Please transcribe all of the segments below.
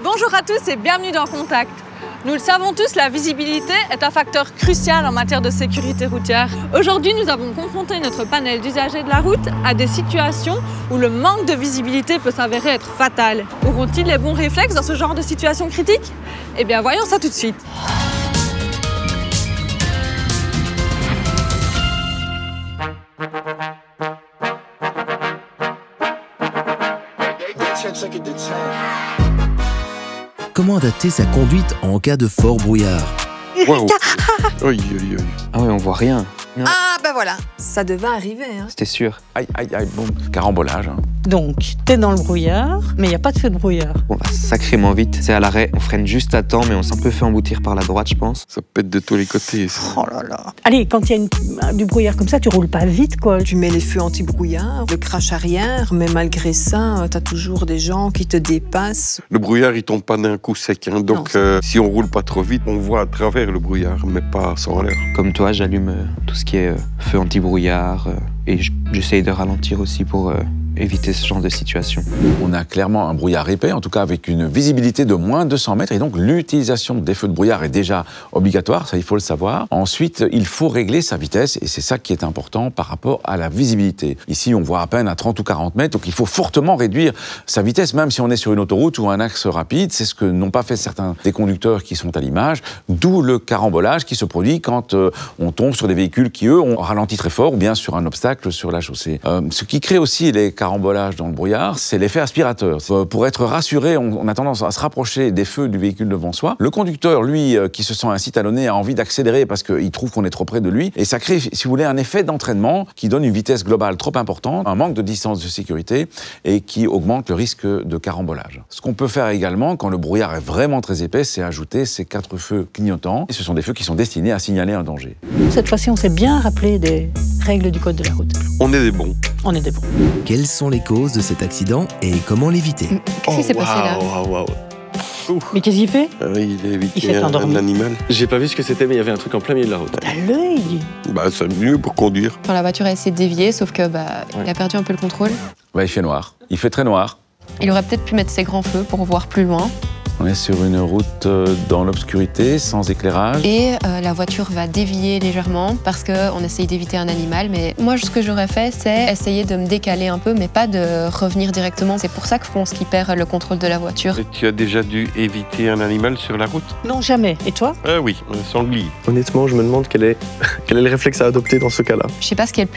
Bonjour à tous et bienvenue dans Contact. Nous le savons tous, la visibilité est un facteur crucial en matière de sécurité routière. Aujourd'hui, nous avons confronté notre panel d'usagers de la route à des situations où le manque de visibilité peut s'avérer être fatal. Auront-ils les bons réflexes dans ce genre de situation critique? Eh bien, voyons ça tout de suite. Comment adapter sa conduite en cas de fort brouillard? Wow. Ah ouais, on voit rien. Ah ben voilà, ça devait arriver. Hein. C'était sûr. Aïe, boum, carambolage. Donc, t'es dans le brouillard, mais il n'y a pas de feu de brouillard. On va sacrément vite. C'est à l'arrêt, on freine juste à temps, mais on s'est un peu fait emboutir par la droite, je pense. Ça pète de tous les côtés. Ça. Oh là là. Allez, quand il y a du brouillard comme ça, tu roules pas vite, quoi. Tu mets les feux anti-brouillard, le crash arrière, mais malgré ça, t'as toujours des gens qui te dépassent. Le brouillard, il tombe pas d'un coup sec. Hein, donc, si on roule pas trop vite, on voit à travers le brouillard, mais pas sans l'air. Comme toi, j'allume tout ce qui est feu anti-brouillard et j'essaye de ralentir aussi pour éviter ce genre de situation. On a clairement un brouillard épais, en tout cas avec une visibilité de moins de 100 mètres, et donc l'utilisation des feux de brouillard est déjà obligatoire, ça il faut le savoir. Ensuite, il faut régler sa vitesse, et c'est ça qui est important par rapport à la visibilité. Ici, on voit à peine à 30 ou 40 mètres, donc il faut fortement réduire sa vitesse, même si on est sur une autoroute ou un axe rapide. C'est ce que n'ont pas fait certains des conducteurs qui sont à l'image, d'où le carambolage qui se produit quand on tombe sur des véhicules qui, eux, ont ralenti très fort, ou bien sur un obstacle sur la chaussée. Ce qui crée aussi les carambolage dans le brouillard, c'est l'effet aspirateur. Pour être rassuré, on a tendance à se rapprocher des feux du véhicule devant soi. Le conducteur, lui, qui se sent ainsi talonné, a envie d'accélérer parce qu'il trouve qu'on est trop près de lui. Et ça crée, si vous voulez, un effet d'entraînement qui donne une vitesse globale trop importante, un manque de distance de sécurité et qui augmente le risque de carambolage. Ce qu'on peut faire également, quand le brouillard est vraiment très épais, c'est ajouter ces 4 feux clignotants. Et ce sont des feux qui sont destinés à signaler un danger. Cette fois-ci, on s'est bien rappelé des règles du code de la route. On est des bons. On est des bons. Quelles sont les causes de cet accident et comment l'éviter? Qu'est-ce qui s'est passé là? Mais qu'est-ce qu'il fait? Il a évité Il s'est endormi. un animal. J'ai pas vu ce que c'était, mais il y avait un truc en plein milieu de la route. T'as l'œil. Bah, c'est mieux pour conduire. Quand la voiture a essayé de dévier, sauf que il a perdu un peu le contrôle. Ouais, il fait noir. Il fait très noir. Il aurait peut-être pu mettre ses grands feux pour voir plus loin. On est sur une route dans l'obscurité, sans éclairage. Et la voiture va dévier légèrement parce qu'on essaye d'éviter un animal. Mais moi, ce que j'aurais fait, c'est essayer de me décaler un peu, mais pas de revenir directement. C'est pour ça que je pense qu'il perd le contrôle de la voiture. Et tu as déjà dû éviter un animal sur la route? Non, jamais. Et toi? Oui, un sanglier. Honnêtement, je me demande quel est le réflexe à adopter dans ce cas-là. Je sais pas ce qui est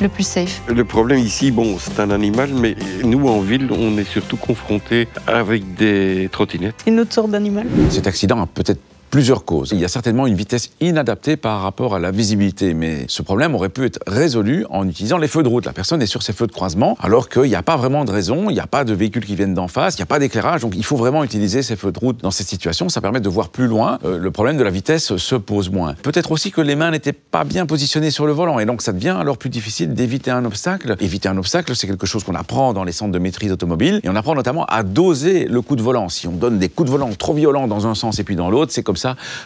le plus safe. Le problème ici, bon, c'est un animal, mais nous, en ville, on est surtout confrontés avec des trottinettes. Une autre sorte d'animal? Cet accident a peut-être plusieurs causes. Il y a certainement une vitesse inadaptée par rapport à la visibilité, mais ce problème aurait pu être résolu en utilisant les feux de route. La personne est sur ses feux de croisement, alors qu'il n'y a pas vraiment de raison, il n'y a pas de véhicules qui viennent d'en face, il n'y a pas d'éclairage, donc il faut vraiment utiliser ces feux de route dans cette situation. Ça permet de voir plus loin. Le problème de la vitesse se pose moins. Peut-être aussi que les mains n'étaient pas bien positionnées sur le volant, et donc ça devient alors plus difficile d'éviter un obstacle. Éviter un obstacle, c'est quelque chose qu'on apprend dans les centres de maîtrise automobile, et on apprend notamment à doser le coup de volant. Si on donne des coups de volant trop violents dans un sens et puis dans l'autre, c'est comme ça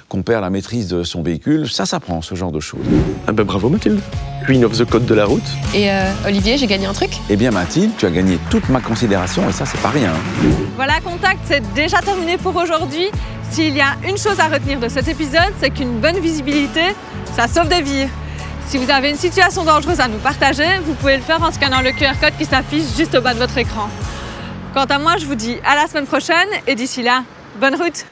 qu'on perd la maîtrise de son véhicule. Ça s'apprend, ce genre de choses. Ah ben bravo Mathilde. Queen of the code de la route. Et Olivier, j'ai gagné un truc? Eh bien Mathilde, tu as gagné toute ma considération et ça, c'est pas rien. Voilà, Contact, c'est déjà terminé pour aujourd'hui. S'il y a une chose à retenir de cet épisode, c'est qu'une bonne visibilité, ça sauve des vies. Si vous avez une situation dangereuse à nous partager, vous pouvez le faire en scannant le QR code qui s'affiche juste au bas de votre écran. Quant à moi, je vous dis à la semaine prochaine et d'ici là, bonne route!